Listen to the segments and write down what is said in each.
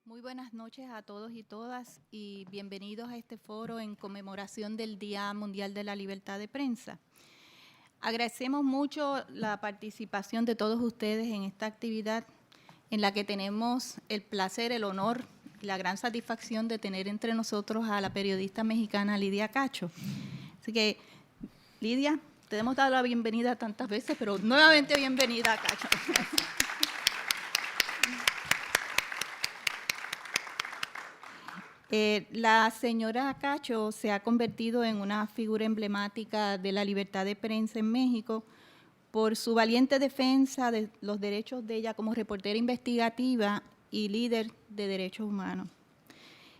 Muy buenas noches a todos y todas y bienvenidos a este foro en conmemoración del Día Mundial de la Libertad de Prensa. Agradecemos mucho la participación de todos ustedes en esta actividad en la que tenemos el placer, el honor y la gran satisfacción de tener entre nosotros a la periodista mexicana Lidia Cacho. Así que, Lidia, te hemos dado la bienvenida tantas veces, pero nuevamente bienvenida, Cacho. La señora Cacho se ha convertido en una figura emblemática de la libertad de prensa en México por su valiente defensa de los derechos de ella como reportera investigativa y líder de derechos humanos.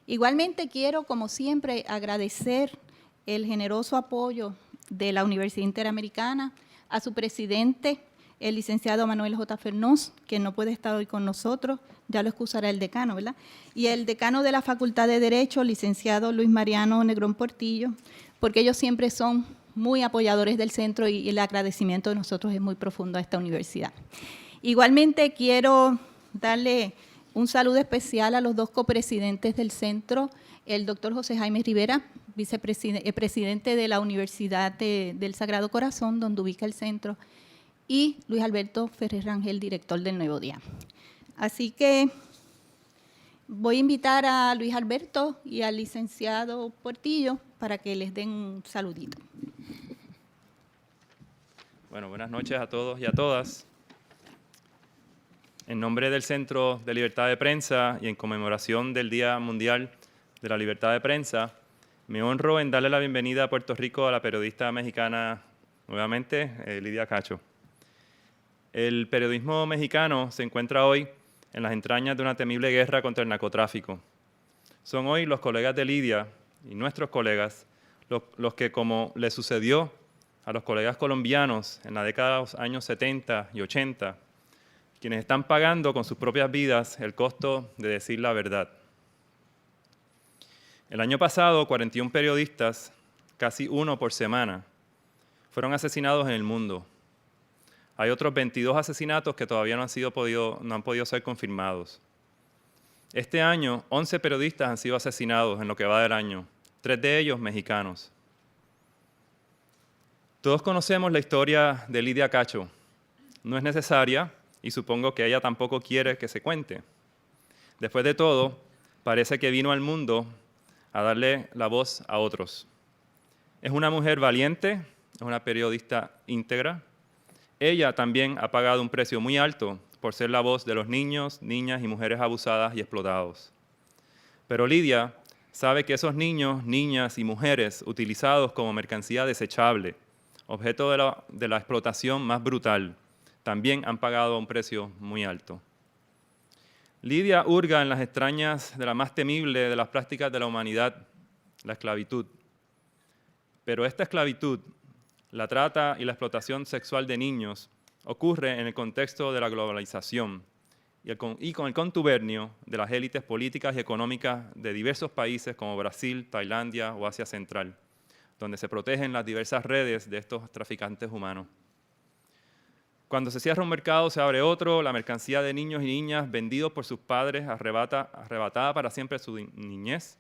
Igualmente quiero, como siempre, agradecer el generoso apoyo de la Universidad Interamericana a su presidente, el licenciado Manuel J. Fernós, que no puede estar hoy con nosotros, ya lo excusará el decano, ¿verdad? Y el decano de la Facultad de Derecho, licenciado Luis Mariano Negrón Portillo, porque ellos siempre son muy apoyadores del centro y el agradecimiento de nosotros es muy profundo a esta universidad. Igualmente quiero darle un saludo especial a los dos copresidentes del centro, el doctor José Jaime Rivera, presidente de la Universidad del Sagrado Corazón, donde ubica el centro, y Luis Alberto Ferrer Rangel, director del Nuevo Día. Así que voy a invitar a Luis Alberto y al licenciado Portillo para que les den un saludito. Bueno, buenas noches a todos y a todas. En nombre del Centro de Libertad de Prensa y en conmemoración del Día Mundial de la Libertad de Prensa, me honro en darle la bienvenida a Puerto Rico a la periodista mexicana, nuevamente, Lidia Cacho. El periodismo mexicano se encuentra hoy en las entrañas de una temible guerra contra el narcotráfico. Son hoy los colegas de Lidia y nuestros colegas los que, como le sucedió a los colegas colombianos en la década de los años 70 y 80, quienes están pagando con sus propias vidas el costo de decir la verdad. El año pasado, 41 periodistas, casi uno por semana, fueron asesinados en el mundo. Hay otros 22 asesinatos que todavía no han podido ser confirmados. Este año, 11 periodistas han sido asesinados en lo que va del año, 3 de ellos mexicanos. Todos conocemos la historia de Lidia Cacho. No es necesaria y supongo que ella tampoco quiere que se cuente. Después de todo, parece que vino al mundo a darle la voz a otros. Es una mujer valiente, es una periodista íntegra. Ella también ha pagado un precio muy alto por ser la voz de los niños, niñas y mujeres abusadas y explotados. Pero Lidia sabe que esos niños, niñas y mujeres utilizados como mercancía desechable, objeto de la explotación más brutal, también han pagado un precio muy alto. Lidia hurga en las extrañas de la más temible de las prácticas de la humanidad, la esclavitud. Pero esta esclavitud, la trata y la explotación sexual de niños, ocurre en el contexto de la globalización y con el contubernio de las élites políticas y económicas de diversos países como Brasil, Tailandia o Asia Central, donde se protegen las diversas redes de estos traficantes humanos. Cuando se cierra un mercado, se abre otro, la mercancía de niños y niñas vendidos por sus padres, arrebatada para siempre su niñez,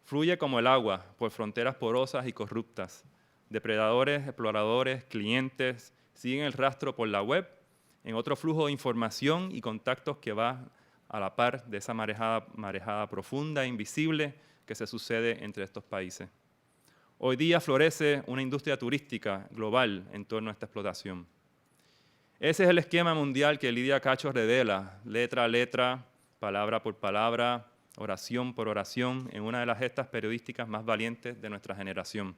fluye como el agua por fronteras porosas y corruptas. Depredadores, exploradores, clientes siguen el rastro por la web en otro flujo de información y contactos que va a la par de esa marejada profunda e invisible que se sucede entre estos países. Hoy día florece una industria turística global en torno a esta explotación. Ese es el esquema mundial que Lidia Cacho revela, letra a letra, palabra por palabra, oración por oración, en una de las gestas periodísticas más valientes de nuestra generación.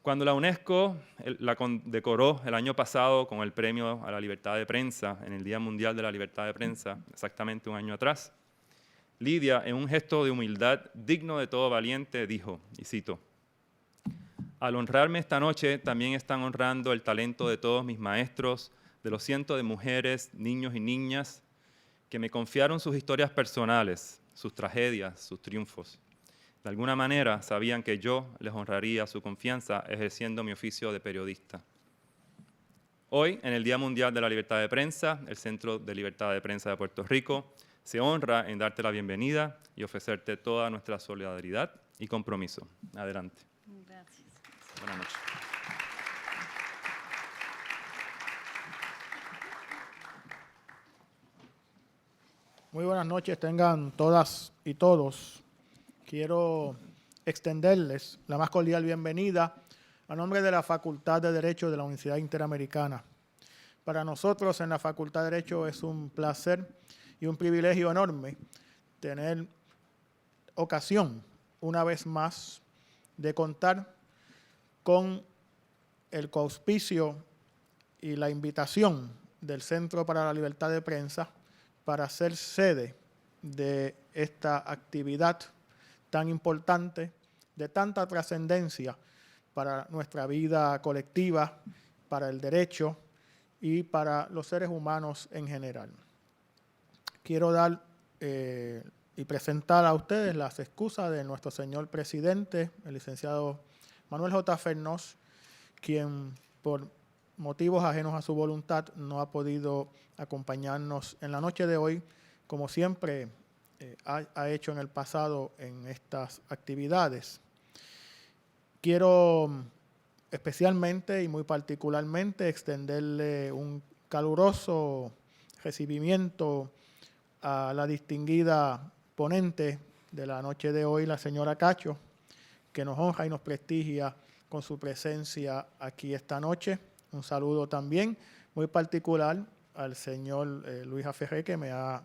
Cuando la UNESCO la condecoró el año pasado con el Premio a la Libertad de Prensa, en el Día Mundial de la Libertad de Prensa, exactamente un año atrás, Lidia, en un gesto de humildad digno de todo valiente, dijo, y cito, «Al honrarme esta noche, también están honrando el talento de todos mis maestros, de los cientos de mujeres, niños y niñas que me confiaron sus historias personales, sus tragedias, sus triunfos. De alguna manera sabían que yo les honraría su confianza ejerciendo mi oficio de periodista». Hoy, en el Día Mundial de la Libertad de Prensa, el Centro de Libertad de Prensa de Puerto Rico se honra en darte la bienvenida y ofrecerte toda nuestra solidaridad y compromiso. Adelante. Gracias. Buenas noches. Muy buenas noches, tengan todas y todos. Quiero extenderles la más cordial bienvenida a nombre de la Facultad de Derecho de la Universidad Interamericana. Para nosotros en la Facultad de Derecho es un placer y un privilegio enorme tener ocasión, una vez más, de contar con el coauspicio y la invitación del Centro para la Libertad de Prensa para ser sede de esta actividad tan importante, de tanta trascendencia para nuestra vida colectiva, para el derecho y para los seres humanos en general. Quiero dar y presentar a ustedes las excusas de nuestro señor presidente, el licenciado Manuel J. Fernós, quien por motivos ajenos a su voluntad no ha podido acompañarnos en la noche de hoy, como siempre ha hecho en el pasado en estas actividades. Quiero especialmente y muy particularmente extenderle un caluroso recibimiento a la distinguida ponente de la noche de hoy, la señora Cacho, que nos honra y nos prestigia con su presencia aquí esta noche. Un saludo también muy particular al señor Luis Aferré, que me ha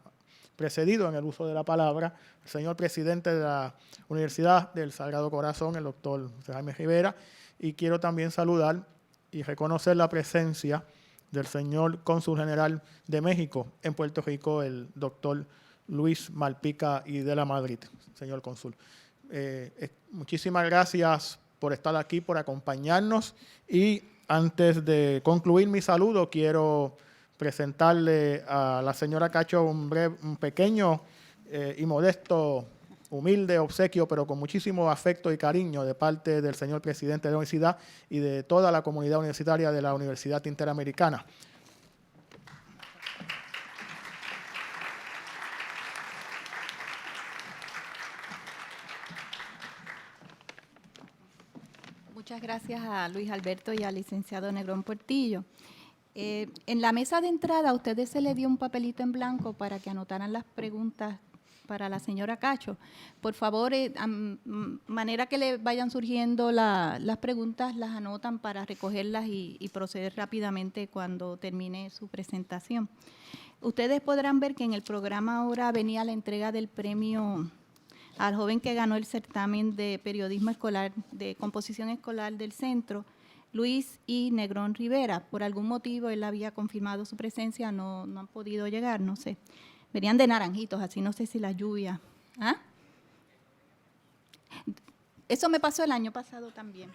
precedido en el uso de la palabra, al señor presidente de la Universidad del Sagrado Corazón, el doctor José Jaime Rivera, y quiero también saludar y reconocer la presencia del señor cónsul general de México en Puerto Rico, el doctor Luis Malpica y de la Madrid, señor cónsul. Muchísimas gracias por estar aquí, por acompañarnos, y antes de concluir mi saludo, quiero presentarle a la señora Cacho un pequeño y modesto, humilde obsequio, pero con muchísimo afecto y cariño de parte del señor presidente de la universidad y de toda la comunidad universitaria de la Universidad Interamericana. Muchas gracias a Luis Alberto y al licenciado Negrón Portillo. En la mesa de entrada a ustedes se les dio un papelito en blanco para que anotaran las preguntas para la señora Cacho. Por favor, manera que le vayan surgiendo las preguntas, las anotan para recogerlas y proceder rápidamente cuando termine su presentación. Ustedes podrán ver que en el programa ahora venía la entrega del premio al joven que ganó el certamen de periodismo escolar, de composición escolar del centro, Luis I. Negrón Rivera. Por algún motivo él había confirmado su presencia, no han podido llegar, no sé. Venían de naranjitos, así no sé si la lluvia. ¿Ah? Eso me pasó el año pasado también.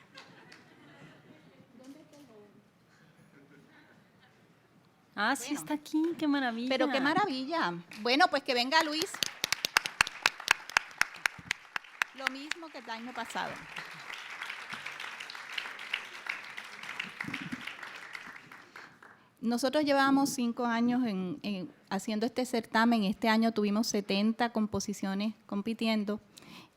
Ah, sí, Bueno. está aquí, qué maravilla. Pero qué maravilla. Bueno, pues que venga Luis. Lo mismo que el año pasado. Nosotros llevábamos 5 años haciendo este certamen. Este año tuvimos 70 composiciones compitiendo.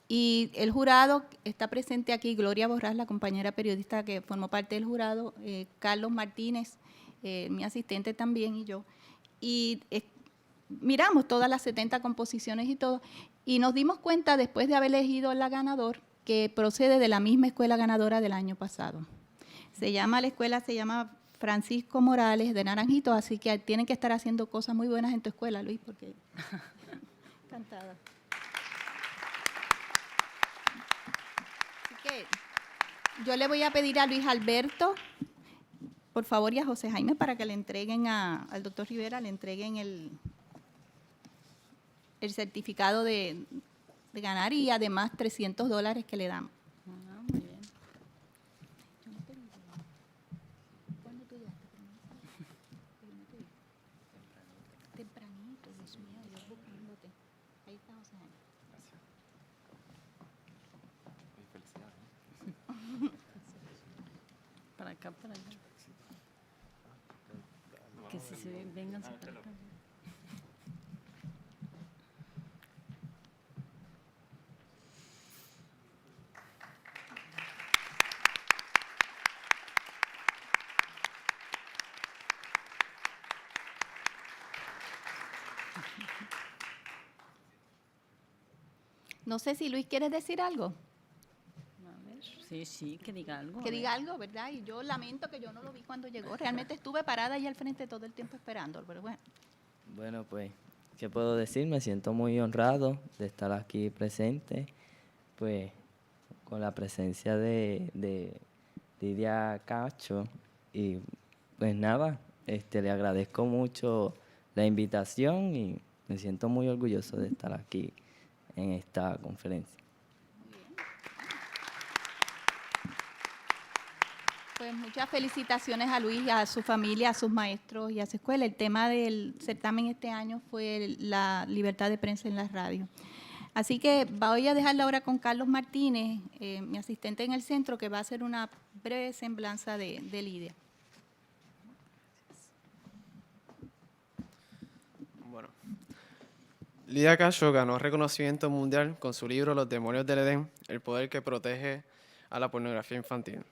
Y el jurado está presente aquí, Gloria Borrás, la compañera periodista que formó parte del jurado, Carlos Martínez, mi asistente también, y yo. Y miramos todas las 70 composiciones y todo, y nos dimos cuenta, después de haber elegido la ganador, que procede de la misma escuela ganadora del año pasado. La escuela se llama Francisco Morales de Naranjito, así que tienen que estar haciendo cosas muy buenas en tu escuela, Luis, porque encantada. Así que yo le voy a pedir a Luis Alberto, por favor, y a José Jaime, para que le entreguen al doctor Rivera, le entreguen el certificado de ganar y además $300 que le damos. Ah, muy bien. ¿Cuándo tú llegaste? Tempranito, Dios mío, yo buscándote. Ahí está José Jaime. Para acá, para allá. Que si se vengan para acá. No sé si Luis quieres decir algo. A ver, sí, sí, que diga algo. Que a diga ver. algo, ¿verdad? Y yo lamento que yo no lo vi cuando llegó. Realmente estuve parada ahí al frente todo el tiempo esperándolo, pero bueno. Bueno, pues, ¿qué puedo decir? Me siento muy honrado de estar aquí presente, pues, con la presencia de Lidia Cacho. Y, pues, nada, le agradezco mucho la invitación y me siento muy orgulloso de estar aquí en esta conferencia. Pues muchas felicitaciones a Luis, a su familia, a sus maestros y a su escuela. El tema del certamen este año fue la libertad de prensa en la radio. Así que voy a dejarla ahora con Carlos Martínez, mi asistente en el centro, que va a hacer una breve semblanza de Lidia. Bueno, Lidia Cacho ganó reconocimiento mundial con su libro Los demonios del Edén, el poder que protege a la pornografía infantil,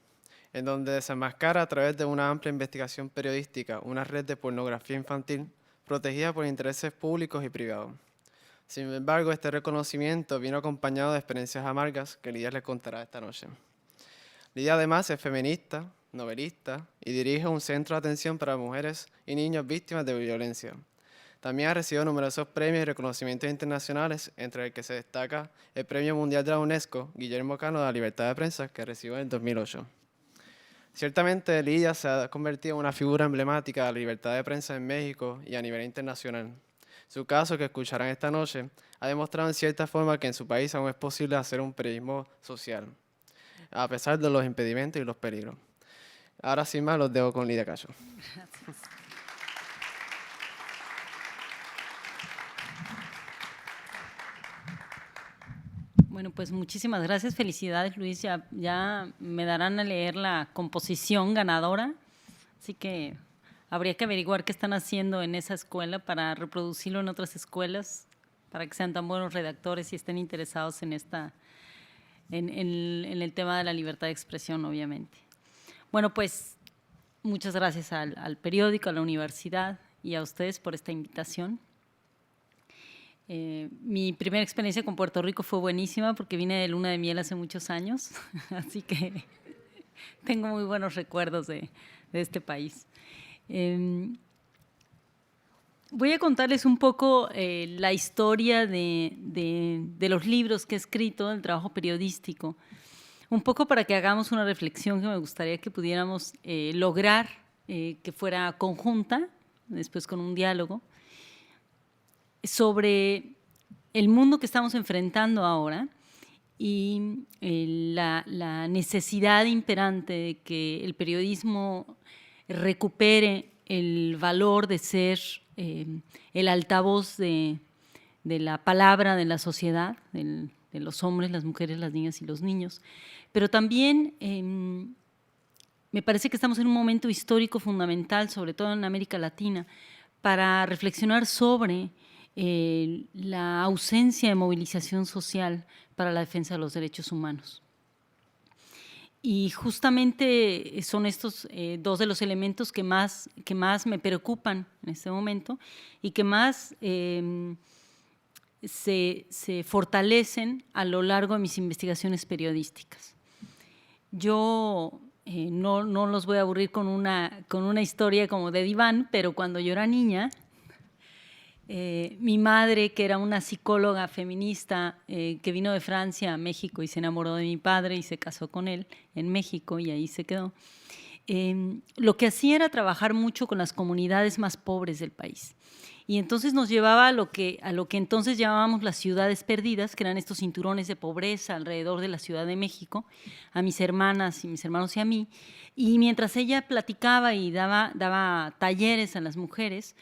en donde desenmascara a través de una amplia investigación periodística una red de pornografía infantil protegida por intereses públicos y privados. Sin embargo, este reconocimiento vino acompañado de experiencias amargas que Lidia les contará esta noche. Lidia además es feminista, novelista y dirige un centro de atención para mujeres y niños víctimas de violencia. También ha recibido numerosos premios y reconocimientos internacionales, entre el que se destaca el Premio Mundial de la UNESCO Guillermo Cano de la Libertad de Prensa, que recibió en el 2008. Ciertamente, Lidia se ha convertido en una figura emblemática de la libertad de prensa en México y a nivel internacional. Su caso, que escucharán esta noche, ha demostrado en cierta forma que en su país aún es posible hacer un periodismo social, a pesar de los impedimentos y los peligros. Ahora sin más, los dejo con Lidia Cacho. Bueno, pues muchísimas gracias, felicidades Luis, ya me darán a leer la composición ganadora, así que habría que averiguar qué están haciendo en esa escuela para reproducirlo en otras escuelas, para que sean tan buenos redactores y estén interesados en el tema de la libertad de expresión, obviamente. Bueno, pues muchas gracias al periódico, a la universidad y a ustedes por esta invitación. Mi primera experiencia con Puerto Rico fue buenísima porque vine de luna de miel hace muchos años, así que tengo muy buenos recuerdos de este país. Voy a contarles un poco la historia de los libros que he escrito, del trabajo periodístico, un poco para que hagamos una reflexión que me gustaría que pudiéramos lograr que fuera conjunta, después con un diálogo, sobre el mundo que estamos enfrentando ahora y la necesidad imperante de que el periodismo recupere el valor de ser el altavoz de la palabra de la sociedad, de los hombres, las mujeres, las niñas y los niños. Pero también me parece que estamos en un momento histórico fundamental, sobre todo en América Latina, para reflexionar sobre la ausencia de movilización social para la defensa de los derechos humanos. Y justamente son estos dos de los elementos que más me preocupan en este momento y que más se fortalecen a lo largo de mis investigaciones periodísticas. Yo no los voy a aburrir con una historia como de diván, pero cuando yo era niña, mi madre, que era una psicóloga feminista que vino de Francia a México y se enamoró de mi padre y se casó con él en México y ahí se quedó, lo que hacía era trabajar mucho con las comunidades más pobres del país. Y entonces nos llevaba a lo que entonces llamábamos las ciudades perdidas, que eran estos cinturones de pobreza alrededor de la Ciudad de México, a mis hermanas y mis hermanos y a mí. Y mientras ella platicaba y daba talleres a las mujeres,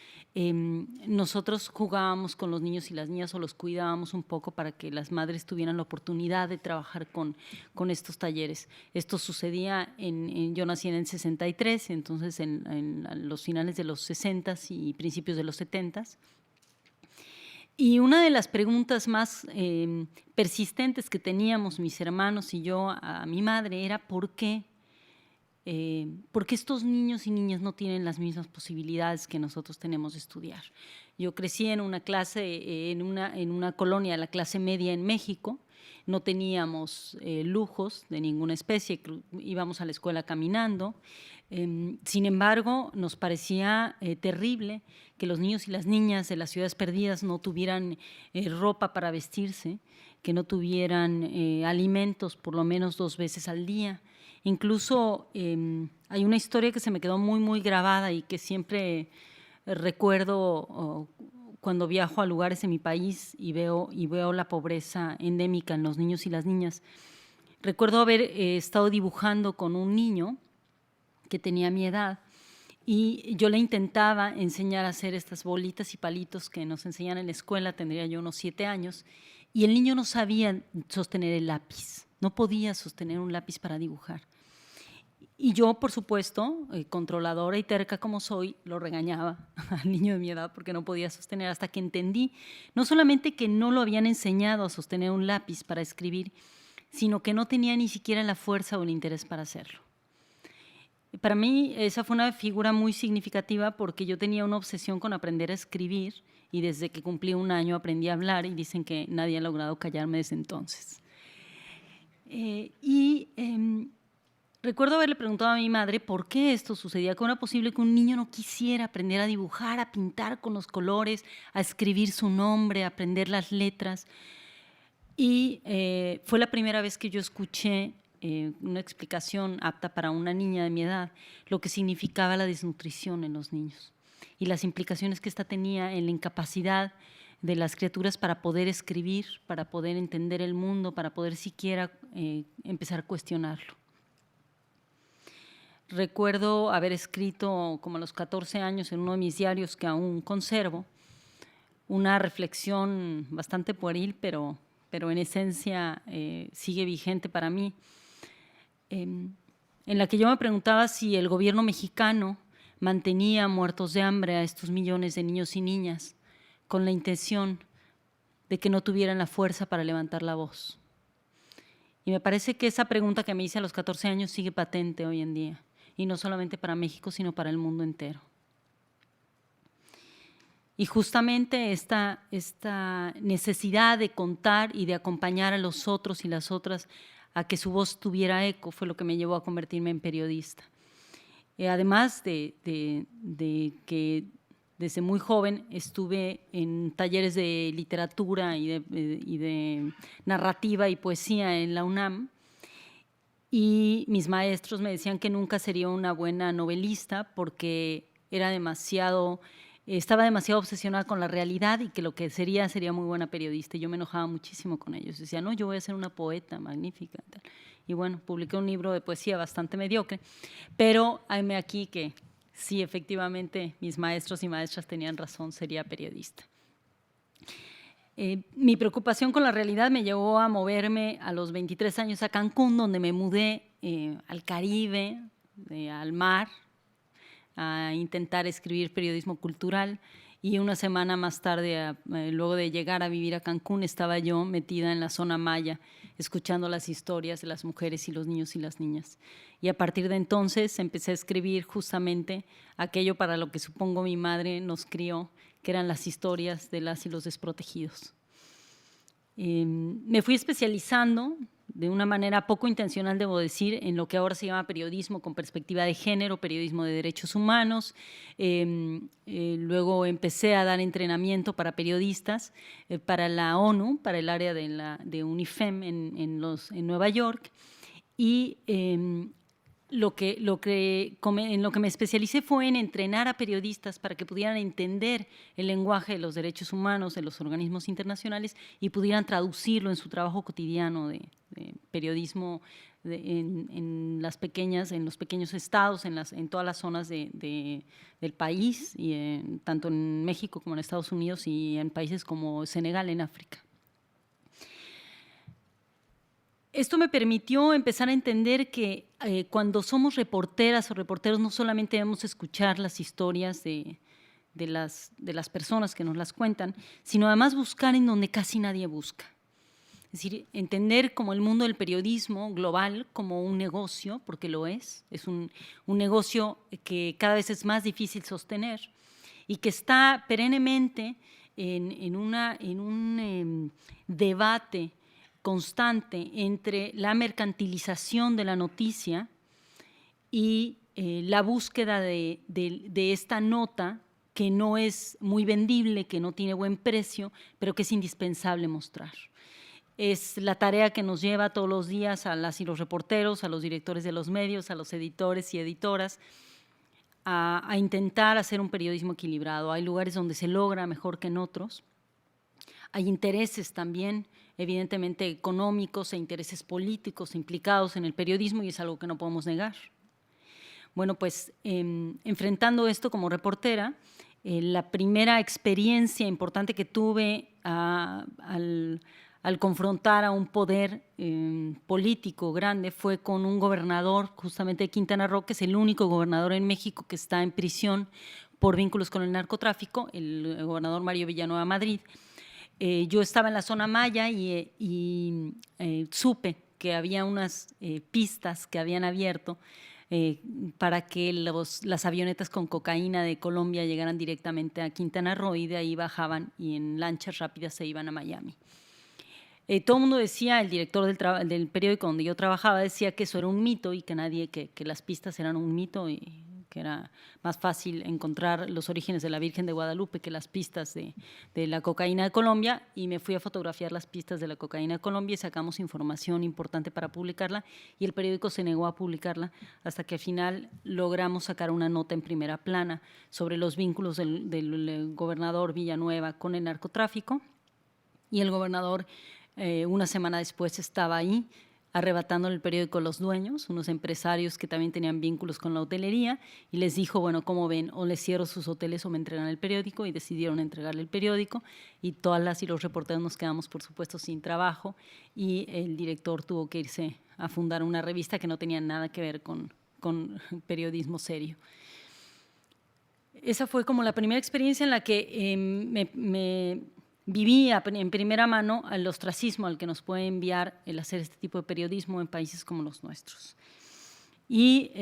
nosotros jugábamos con los niños y las niñas o los cuidábamos un poco para que las madres tuvieran la oportunidad de trabajar con estos talleres. Esto sucedía yo nací en el 63, entonces en los finales de los 60s y principios de los 70s. Y una de las preguntas más persistentes que teníamos mis hermanos y yo a mi madre era ¿por qué estos niños y niñas no tienen las mismas posibilidades que nosotros tenemos de estudiar? Yo crecí en una clase, en una colonia, la clase media en México, no teníamos lujos de ninguna especie, íbamos a la escuela caminando. Sin embargo, nos parecía terrible que los niños y las niñas de las ciudades perdidas no tuvieran ropa para vestirse, que no tuvieran alimentos por lo menos 2 veces al día. Incluso hay una historia que se me quedó muy, muy grabada y que siempre recuerdo cuando viajo a lugares en mi país y veo la pobreza endémica en los niños y las niñas. Recuerdo haber estado dibujando con un niño que tenía mi edad y yo le intentaba enseñar a hacer estas bolitas y palitos que nos enseñan en la escuela, tendría yo unos 7 años, y el niño no sabía sostener el lápiz, no podía sostener un lápiz para dibujar. Y yo, por supuesto, controladora y terca como soy, lo regañaba al niño de mi edad porque no podía sostener, hasta que entendí no solamente que no lo habían enseñado a sostener un lápiz para escribir, sino que no tenía ni siquiera la fuerza o el interés para hacerlo. Para mí esa fue una figura muy significativa porque yo tenía una obsesión con aprender a escribir y desde que cumplí 1 año aprendí a hablar y dicen que nadie ha logrado callarme desde entonces. Recuerdo haberle preguntado a mi madre por qué esto sucedía, cómo era posible que un niño no quisiera aprender a dibujar, a pintar con los colores, a escribir su nombre, a aprender las letras. Y fue la primera vez que yo escuché una explicación apta para una niña de mi edad, lo que significaba la desnutrición en los niños y las implicaciones que esta tenía en la incapacidad de las criaturas para poder escribir, para poder entender el mundo, para poder siquiera empezar a cuestionarlo. Recuerdo haber escrito como a los 14 años en uno de mis diarios que aún conservo, una reflexión bastante pueril, pero en esencia sigue vigente para mí, en la que yo me preguntaba si el gobierno mexicano mantenía muertos de hambre a estos millones de niños y niñas con la intención de que no tuvieran la fuerza para levantar la voz. Y me parece que esa pregunta que me hice a los 14 años sigue patente hoy en día, y no solamente para México, sino para el mundo entero. Y justamente esta necesidad de contar y de acompañar a los otros y las otras a que su voz tuviera eco fue lo que me llevó a convertirme en periodista. Además de que desde muy joven estuve en talleres de literatura y de narrativa y poesía en la UNAM, y mis maestros me decían que nunca sería una buena novelista porque estaba demasiado obsesionada con la realidad y que lo que sería muy buena periodista. Y yo me enojaba muchísimo con ellos. Decía, no, yo voy a ser una poeta magnífica. Y bueno, publiqué un libro de poesía bastante mediocre, pero hayme aquí que sí, efectivamente, mis maestros y maestras tenían razón, sería periodista. Mi preocupación con la realidad me llevó a moverme a los 23 años a Cancún, donde me mudé al Caribe, al mar, a intentar escribir periodismo cultural. Y una semana más tarde, luego de llegar a vivir a Cancún, estaba yo metida en la zona maya, escuchando las historias de las mujeres y los niños y las niñas. Y a partir de entonces empecé a escribir justamente aquello para lo que supongo mi madre nos crió, que eran las historias de las y los desprotegidos. Me fui especializando de una manera poco intencional, debo decir, en lo que ahora se llama periodismo con perspectiva de género, periodismo de derechos humanos. Luego empecé a dar entrenamiento para periodistas, para la ONU, para el área de UNIFEM en Nueva York. Y en lo que me especialicé fue en entrenar a periodistas para que pudieran entender el lenguaje de los derechos humanos, de los organismos internacionales y pudieran traducirlo en su trabajo cotidiano de periodismo en los pequeños estados, en todas las zonas del país, y tanto en México como en Estados Unidos y en países como Senegal, en África. Esto me permitió empezar a entender que cuando somos reporteras o reporteros no solamente debemos escuchar las historias de las personas que nos las cuentan, sino además buscar en donde casi nadie busca. Es decir, entender como el mundo del periodismo global como un negocio, porque lo es un negocio que cada vez es más difícil sostener y que está perennemente en un debate constante entre la mercantilización de la noticia y la búsqueda de esta nota que no es muy vendible, que no tiene buen precio, pero que es indispensable mostrar. Es la tarea que nos lleva todos los días a las y los reporteros, a los directores de los medios, a los editores y editoras, a intentar hacer un periodismo equilibrado. Hay lugares donde se logra mejor que en otros. Hay intereses también, evidentemente económicos e intereses políticos implicados en el periodismo y es algo que no podemos negar. Bueno, pues enfrentando esto como reportera, la primera experiencia importante que tuve al confrontar a un poder político grande fue con un gobernador justamente de Quintana Roo, que es el único gobernador en México que está en prisión por vínculos con el narcotráfico, el gobernador Mario Villanueva Madrid. Yo estaba en la zona Maya y supe que había unas pistas que habían abierto para que las avionetas con cocaína de Colombia llegaran directamente a Quintana Roo y de ahí bajaban y en lanchas rápidas se iban a Miami. Todo el mundo decía, el director del periódico donde yo trabajaba decía que eso era un mito y que las pistas eran un mito y que era más fácil encontrar los orígenes de la Virgen de Guadalupe que las pistas de la cocaína de Colombia, y me fui a fotografiar las pistas de la cocaína de Colombia y sacamos información importante para publicarla y el periódico se negó a publicarla hasta que al final logramos sacar una nota en primera plana sobre los vínculos del gobernador Villanueva con el narcotráfico, y el gobernador una semana después estaba ahí arrebatando el periódico a los dueños, unos empresarios que también tenían vínculos con la hotelería, y les dijo, bueno, ¿cómo ven? O les cierro sus hoteles o me entregan el periódico, y decidieron entregarle el periódico, y todas las y los reporteros nos quedamos, por supuesto, sin trabajo, y el director tuvo que irse a fundar una revista que no tenía nada que ver con periodismo serio. Esa fue como la primera experiencia en la que me viví en primera mano el ostracismo al que nos puede enviar el hacer este tipo de periodismo en países como los nuestros. Y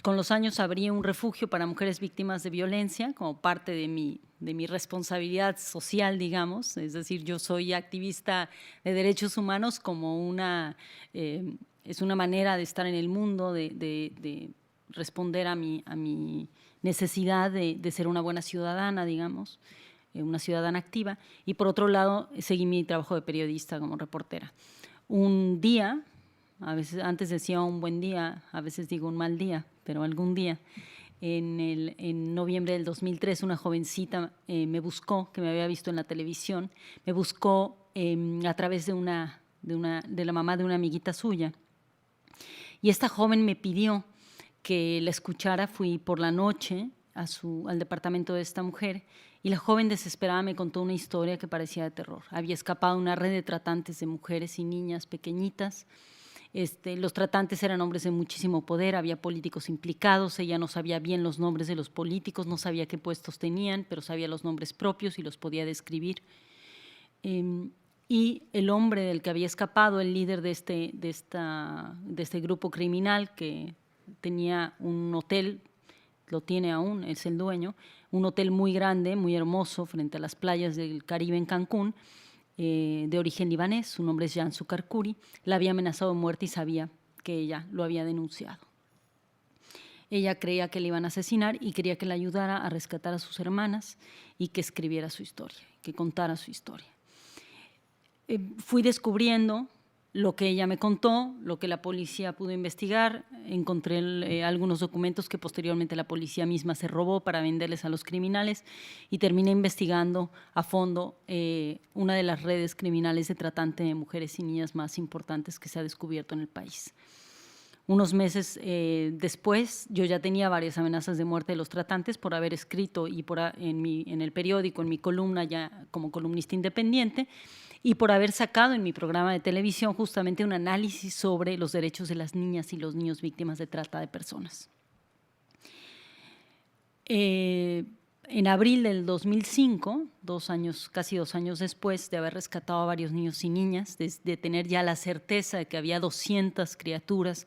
con los años abrí un refugio para mujeres víctimas de violencia como parte de mi responsabilidad social, digamos. Es decir, yo soy activista de derechos humanos como es una manera de estar en el mundo, de responder a mi necesidad de ser una buena ciudadana, digamos, una ciudadana activa, y por otro lado seguí mi trabajo de periodista como reportera. Un día, a veces antes decía un buen día, a veces digo un mal día, pero algún día, en noviembre del 2003 una jovencita me buscó, que me había visto en la televisión, me buscó a través de la mamá de una amiguita suya, y esta joven me pidió que la escuchara. Fui por la noche al departamento de esta mujer y la joven desesperada me contó una historia que parecía de terror. Había escapado de una red de tratantes de mujeres y niñas pequeñitas. Los tratantes eran hombres de muchísimo poder, había políticos implicados, ella no sabía bien los nombres de los políticos, no sabía qué puestos tenían, pero sabía los nombres propios y los podía describir. Y el hombre del que había escapado, el líder de este grupo criminal que tenía un hotel, lo tiene aún, es el dueño, un hotel muy grande, muy hermoso, frente a las playas del Caribe en Cancún, de origen libanés, su nombre es Jansu Karkuri, la había amenazado de muerte y sabía que ella lo había denunciado. Ella creía que le iban a asesinar y quería que le ayudara a rescatar a sus hermanas y que escribiera su historia, que contara su historia. Fui descubriendo lo que ella me contó, lo que la policía pudo investigar. Encontré algunos documentos que posteriormente la policía misma se robó para venderles a los criminales y terminé investigando a fondo una de las redes criminales de tratante de mujeres y niñas más importantes que se ha descubierto en el país. Unos meses después, yo ya tenía varias amenazas de muerte de los tratantes por haber escrito en el periódico, en mi columna ya como columnista independiente, y por haber sacado en mi programa de televisión justamente un análisis sobre los derechos de las niñas y los niños víctimas de trata de personas. En abril del 2005, casi 2 años después de haber rescatado a varios niños y niñas, de tener ya la certeza de que había 200 criaturas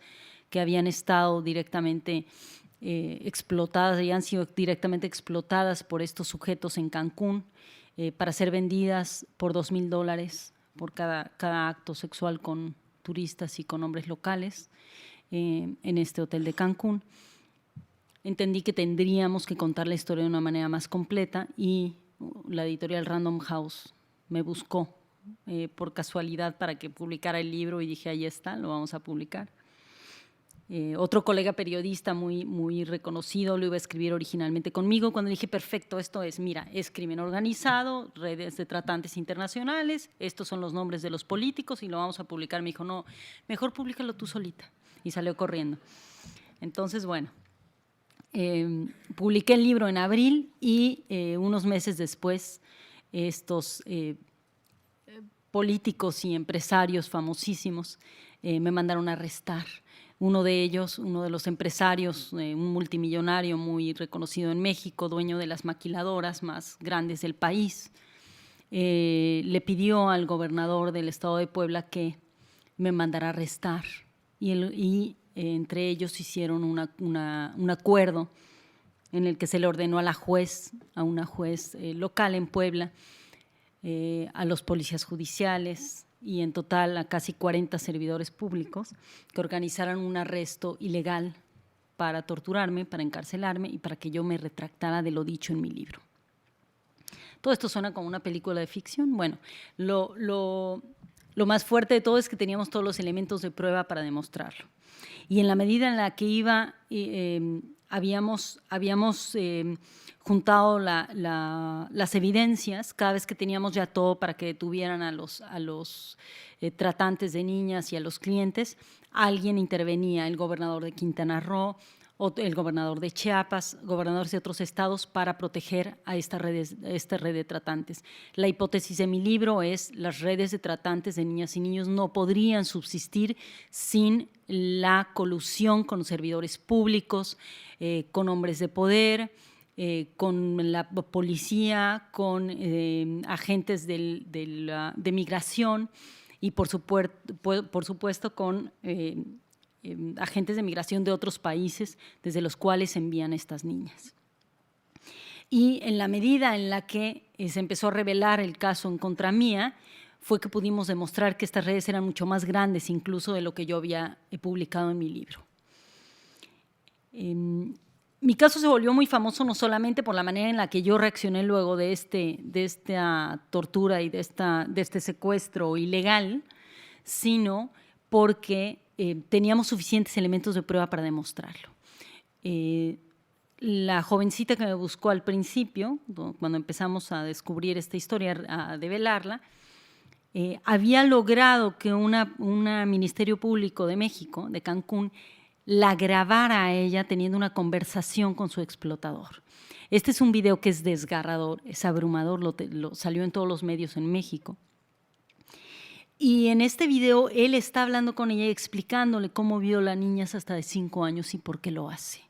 que habían estado directamente explotadas, habían sido directamente explotadas por estos sujetos en Cancún, para ser vendidas por $2,000 por cada acto sexual con turistas y con hombres locales en este hotel de Cancún. Entendí que tendríamos que contar la historia de una manera más completa y la editorial Random House me buscó por casualidad para que publicara el libro y dije, ahí está, lo vamos a publicar. Otro colega periodista muy reconocido lo iba a escribir originalmente conmigo. Cuando dije, perfecto, esto es, mira, es crimen organizado, redes de tratantes internacionales, estos son los nombres de los políticos y lo vamos a publicar. Me dijo, no, mejor públicalo tú solita. Y salió corriendo. Entonces, bueno, publiqué el libro en abril y unos meses después estos políticos y empresarios famosísimos me mandaron a arrestar. Uno de ellos, uno de los empresarios, un multimillonario muy reconocido en México, dueño de las maquiladoras más grandes del país, le pidió al gobernador del estado de Puebla que me mandara a arrestar y entre ellos hicieron un acuerdo en el que se le ordenó a una juez local en Puebla, a los policías judiciales y en total a casi 40 servidores públicos que organizaran un arresto ilegal para torturarme, para encarcelarme y para que yo me retractara de lo dicho en mi libro. Todo esto suena como una película de ficción. Bueno, lo más fuerte de todo es que teníamos todos los elementos de prueba para demostrarlo. Y en la medida en la que iba, habíamos juntado las evidencias, cada vez que teníamos ya todo para que detuvieran a los tratantes de niñas y a los clientes, alguien intervenía, el gobernador de Quintana Roo, o el gobernador de Chiapas, gobernadores de otros estados, para proteger a esta red de tratantes. La hipótesis de mi libro es: las redes de tratantes de niñas y niños no podrían subsistir sin la colusión con servidores públicos, con hombres de poder, con la policía, con agentes de migración y por supuesto con agentes de migración de otros países desde los cuales envían estas niñas. Y en la medida en la que se empezó a revelar el caso en contra mía, fue que pudimos demostrar que estas redes eran mucho más grandes incluso de lo que yo había publicado en mi libro. Mi caso se volvió muy famoso no solamente por la manera en la que yo reaccioné luego de esta tortura y de este secuestro ilegal, sino porque teníamos suficientes elementos de prueba para demostrarlo. La jovencita que me buscó al principio, cuando empezamos a descubrir esta historia, a develarla, había logrado que un ministerio público de México, de Cancún, la grabara a ella teniendo una conversación con su explotador. Este es un video que es desgarrador, es abrumador, salió en todos los medios en México. Y en este video él está hablando con ella y explicándole cómo viola a niñas hasta de 5 años y por qué lo hace.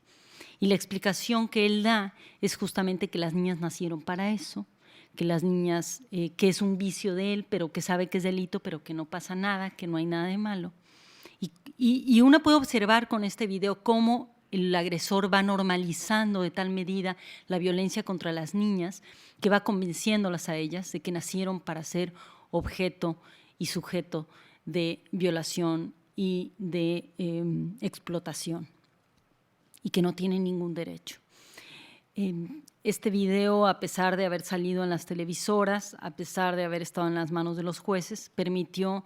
Y la explicación que él da es justamente que las niñas nacieron para eso, que las niñas, que es un vicio de él, pero que sabe que es delito, pero que no pasa nada, que no hay nada de malo. Y uno puede observar con este video cómo el agresor va normalizando de tal medida la violencia contra las niñas, que va convenciéndolas a ellas de que nacieron para ser objeto y sujeto de violación y de explotación, y que no tienen ningún derecho. Este video, a pesar de haber salido en las televisoras, a pesar de haber estado en las manos de los jueces, permitió,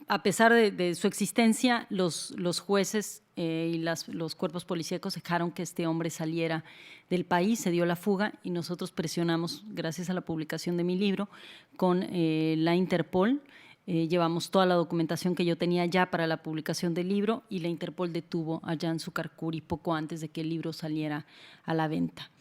a pesar de su existencia, los jueces y los cuerpos policíacos dejaron que este hombre saliera del país, se dio la fuga y nosotros presionamos, gracias a la publicación de mi libro, con la Interpol. Llevamos toda la documentación que yo tenía ya para la publicación del libro y la Interpol detuvo a Jan Sucarcuri poco antes de que el libro saliera a la venta.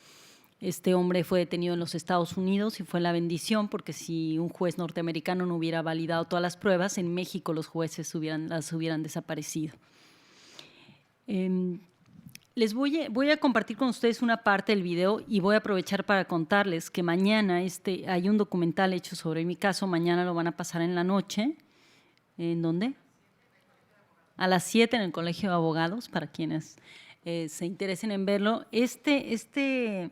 Este hombre fue detenido en los Estados Unidos y fue la bendición, porque si un juez norteamericano no hubiera validado todas las pruebas, en México los jueces las hubieran desaparecido. Voy a compartir con ustedes una parte del video y voy a aprovechar para contarles que mañana hay un documental hecho sobre mi caso. Mañana lo van a pasar en la noche. ¿En dónde? A las 7 en el Colegio de Abogados, para quienes se interesen en verlo. Este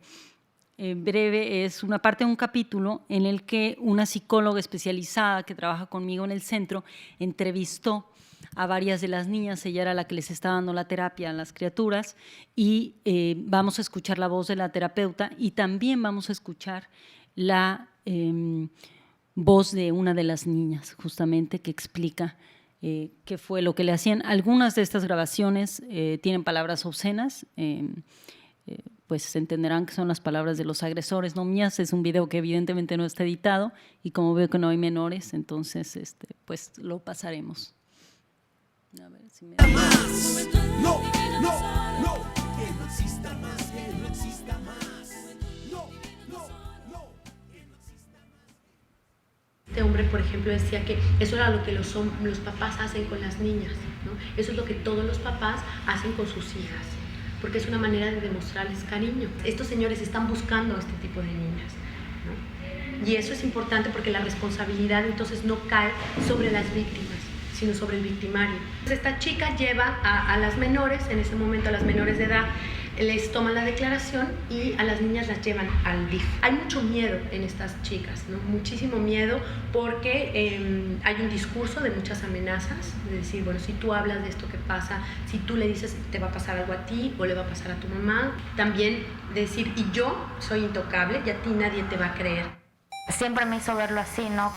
breve, es una parte de un capítulo en el que una psicóloga especializada que trabaja conmigo en el centro entrevistó a varias de las niñas. Ella era la que les estaba dando la terapia a las criaturas, y vamos a escuchar la voz de la terapeuta y también vamos a escuchar la voz de una de las niñas, justamente, que explica qué fue lo que le hacían. Algunas de estas grabaciones tienen palabras obscenas, pues entenderán que son las palabras de los agresores, no mías. Es un video que evidentemente no está editado, y como veo que no hay menores, entonces pues lo pasaremos. A ver si me... No, no, no, que no exista más, que no exista más. No, no, no, que no exista más. Este hombre, por ejemplo, decía que eso era lo que los papás hacen con las niñas, ¿no? Eso es lo que todos los papás hacen con sus hijas, porque es una manera de demostrarles cariño. Estos señores están buscando a este tipo de niñas, ¿no? Y eso es importante porque la responsabilidad entonces no cae sobre las víctimas, sino sobre el victimario. Esta chica lleva a las menores, en ese momento a las menores de edad, les toman la declaración y a las niñas las llevan al DIF. Hay mucho miedo en estas chicas, ¿no? Muchísimo miedo, porque hay un discurso de muchas amenazas, de decir, bueno, si tú hablas de esto que pasa, si tú le dices te va a pasar algo a ti o le va a pasar a tu mamá. También decir, y yo soy intocable y a ti nadie te va a creer. Siempre me hizo verlo así, ¿no?